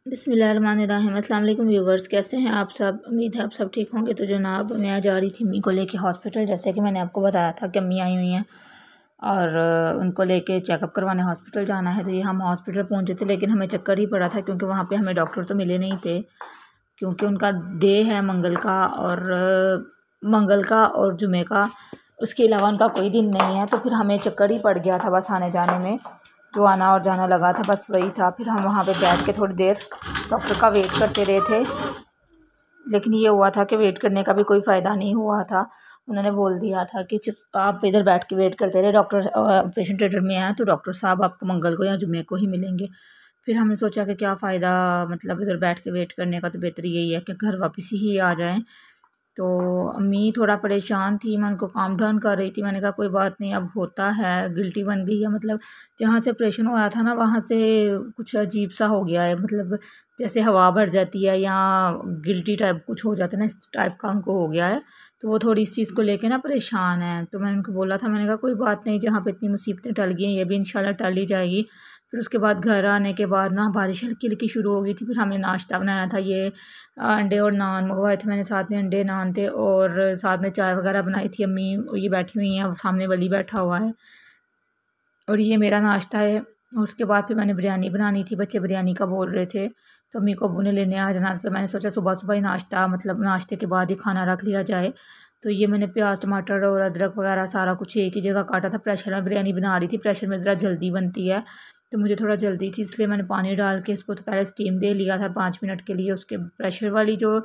बिस्मिल्लाहिर्रहमानिर्रहीम। अस्सलाम वालेकुम व्यूवर्स, कैसे हैं आप सब? उम्मीद है आप सब ठीक होंगे। तो जनाब, मैं आज आ रही थी अम्मी को लेके हॉस्पिटल, जैसे कि मैंने आपको बताया था कि अम्मी आई हुई हैं और उनको लेके चेकअप करवाने हॉस्पिटल जाना है। तो ये हम हॉस्पिटल पहुंचे थे, लेकिन हमें चक्कर ही पड़ा था क्योंकि वहाँ पे हमें डॉक्टर तो मिले नहीं थे, क्योंकि उनका डे है मंगल का और जुमे का, उसके अलावा उनका कोई दिन नहीं है। तो फिर हमें चक्कर ही पड़ गया था बस आने जाने में, जो आना और जाना लगा था बस वही था। फिर हम वहाँ पे बैठ के थोड़ी देर डॉक्टर का वेट करते रहे थे, लेकिन ये हुआ था कि वेट करने का भी कोई फ़ायदा नहीं हुआ था। उन्होंने बोल दिया था कि आप इधर बैठ के वेट करते रहे, डॉक्टर ऑपरेशन थिएटर में आए तो डॉक्टर साहब आपको मंगल को या जुमे को ही मिलेंगे। फिर हमने सोचा कि क्या फ़ायदा, मतलब इधर बैठ के वेट करने का, तो बेहतर यही है कि घर वापस ही आ जाएं। तो अम्मी थोड़ा परेशान थी, मैं उनको काम डाउन कर रही थी। मैंने कहा कोई बात नहीं, अब होता है, गिल्टी बन गई है। मतलब जहाँ से ऑपरेशन हुआ था ना, वहाँ से कुछ अजीब सा हो गया है, मतलब जैसे हवा भर जाती है या गिल्टी टाइप कुछ हो जाता है ना, इस टाइप का उनको हो गया है। तो वो थोड़ी इस चीज़ को लेके ना परेशान है। तो मैंने उनको बोला था, मैंने कहा कोई बात नहीं, जहाँ पे इतनी मुसीबतें टल गई हैं ये भी इंशाल्लाह टल ही जाएगी। फिर उसके बाद घर आने के बाद ना बारिश हल्की हल्की शुरू हो गई थी। फिर हमने नाश्ता बनाया था, ये अंडे और नान मंगवाए थे मैंने, साथ में अंडे नान थे और साथ में चाय वगैरह बनाई थी। अम्मी ये बैठी हुई हैं, सामने वली बैठा हुआ है, और ये मेरा नाश्ता है। और उसके बाद फिर मैंने बिरयानी बनानी थी, बच्चे बिरयानी का बोल रहे थे, तो अम्मी को अब्बू ने लेने आ जाना। तो मैंने सोचा सुबह सुबह ही नाश्ता, मतलब नाश्ते के बाद ही खाना रख लिया जाए। तो ये मैंने प्याज टमाटर और अदरक वगैरह सारा कुछ एक ही जगह काटा था। प्रेशर में बिरयानी बना रही थी, प्रेशर में ज़रा जल्दी बनती है, तो मुझे थोड़ा जल्दी थी, इसलिए मैंने पानी डाल के इसको तो पहले स्टीम दे लिया था 5 मिनट के लिए। उसके प्रेशर वाली जो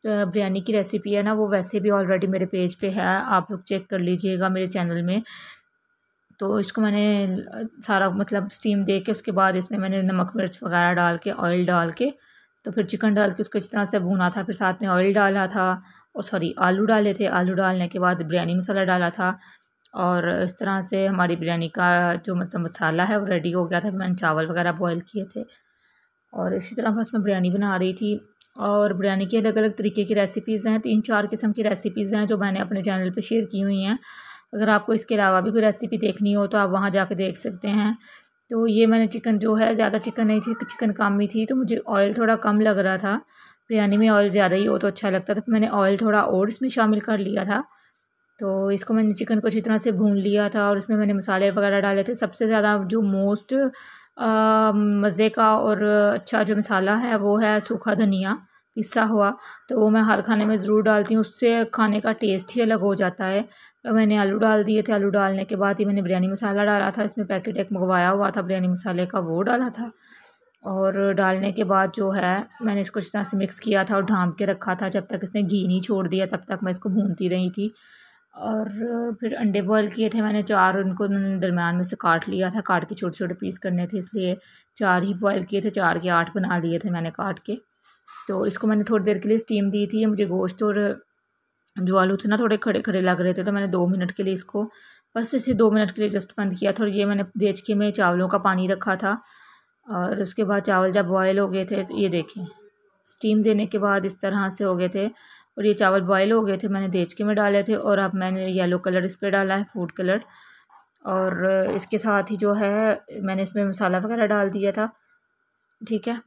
बिरयानी की रेसिपी है ना, वो वैसे भी ऑलरेडी मेरे पेज पे है, आप लोग चेक कर लीजिएगा मेरे चैनल में। तो इसको मैंने सारा मतलब स्टीम दे के, उसके बाद इसमें मैंने नमक मिर्च वगैरह डाल के, ऑयल डाल के, तो फिर चिकन डाल के उसको इस तरह से भूना था। फिर साथ में ऑयल डाला था, और सॉरी आलू डाले थे। आलू डालने के बाद बिरयानी मसाला डाला था, और इस तरह से हमारी बिरयानी का जो मतलब मसाला है वो रेडी हो गया था। मैंने चावल वगैरह बॉयल किए थे, और इसी तरह बस मैं बिरयानी बना रही थी। और बिरयानी की अलग अलग तरीके की रेसिपीज़ हैं, 3-4 किस्म की रेसिपीज़ हैं जो मैंने अपने चैनल पे शेयर की हुई हैं। अगर आपको इसके अलावा भी कोई रेसिपी देखनी हो तो आप वहाँ जाके देख सकते हैं। तो ये मैंने चिकन जो है, ज़्यादा चिकन नहीं थी, चिकन कम ही थी, तो मुझे ऑयल थोड़ा कम लग रहा था। बिरयानी में ऑयल ज़्यादा ही हो तो अच्छा लगता था, तो मैंने ऑयल थोड़ा और इसमें शामिल कर लिया था। तो इसको मैंने चिकन को अच्छी तरह से भून लिया था, और इसमें मैंने मसाले वगैरह डाले थे। सबसे ज़्यादा जो मोस्ट मज़े का और अच्छा जो मसाला है वो है सूखा धनिया पिसा हुआ, तो वो मैं हर खाने में ज़रूर डालती हूँ, उससे खाने का टेस्ट ही अलग हो जाता है। तो मैंने आलू डाल दिए थे, आलू डालने के बाद ही मैंने बिरयानी मसाला डाला था। इसमें पैकेट एक मंगवाया हुआ था बिरयानी मसाले का, वो डाला था। और डालने के बाद जो है मैंने इसको इस तरह से मिक्स किया था और ढाँप के रखा था, जब तक इसने घी नहीं छोड़ दिया तब तक मैं इसको भूनती रही थी। और फिर अंडे बॉयल किए थे मैंने 4, उनको दरम्यान में से काट लिया था, काट के छोटे छोटे पीस करने थे, इसलिए 4 ही बॉयल किए थे, 4 के 8 बना लिए थे मैंने काट के। तो इसको मैंने थोड़ी देर के लिए स्टीम दी थी। मुझे गोश्त और जो आलू थे ना थोड़े खड़े खड़े लग रहे थे, तो मैंने 2 मिनट के लिए इसको बस इसे 2 मिनट के लिए जस्ट बंद किया था। और ये मैंने देचके में चावलों का पानी रखा था, और उसके बाद चावल जब बॉयल हो गए थे, तो ये देखें स्टीम देने के बाद इस तरह से हो गए थे, और ये चावल बॉयल हो गए थे, मैंने देचके में डाले थे। और अब मैंने येलो कलर इस पर डाला है, फूड कलर, और इसके साथ ही जो है मैंने इसमें मसाला वगैरह डाल दिया था, ठीक है।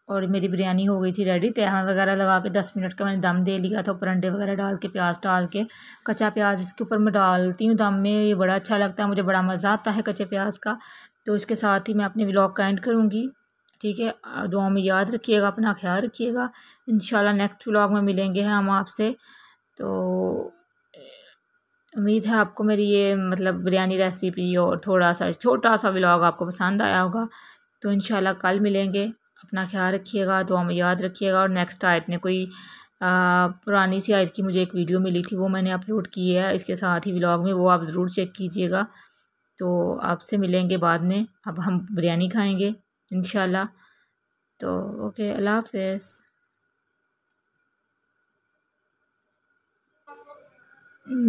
और मेरी बिरयानी हो गई थी रेडी। तहमा वगैरह लगा के 10 मिनट का मैंने दम दे लिया था, ऊपर अंडे वगैरह डाल के, प्याज डाल के, कच्चा प्याज इसके ऊपर मैं डालती हूँ दम में, ये बड़ा अच्छा लगता है, मुझे बड़ा मज़ा आता है कच्चे प्याज का। तो इसके साथ ही मैं अपने व्लॉग का एंड करूँगी, ठीक है। दुआ में याद रखिएगा, अपना ख्याल रखिएगा। इंशाल्लाह नेक्स्ट व्लॉग में मिलेंगे हम आपसे। तो उम्मीद है आपको मेरी ये मतलब बिरयानी रेसिपी और थोड़ा सा छोटा सा व्लॉग आपको पसंद आया होगा। तो इंशाल्लाह कल मिलेंगे, अपना ख्याल रखिएगा, दुआ में याद रखिएगा। और नेक्स्ट आयत ने कोई पुरानी सी आयत की मुझे एक वीडियो मिली थी, वो मैंने अपलोड की है इसके साथ ही व्लॉग में, वो आप ज़रूर चेक कीजिएगा। तो आपसे मिलेंगे बाद में, अब हम बिरयानी खाएँगे इंशाल्लाह। तो ओके, अल्लाह हाफ़िज़।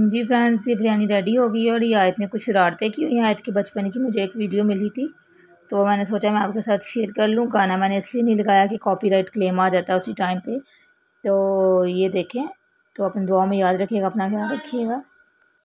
जी फ्रेंड्स, ये बिरयानी रेडी हो गई है, और ये आयत ने कुछ शरारतें की हुई। आयत की बचपन की मुझे एक वीडियो मिली थी, तो मैंने सोचा मैं आपके साथ शेयर कर लूँ। गाना मैंने इसलिए नहीं लगाया कि कॉपीराइट क्लेम आ जाता है उसी टाइम पे। तो ये देखें, तो अपनी दुआ में याद रखिएगा, अपना ख्याल रखिएगा।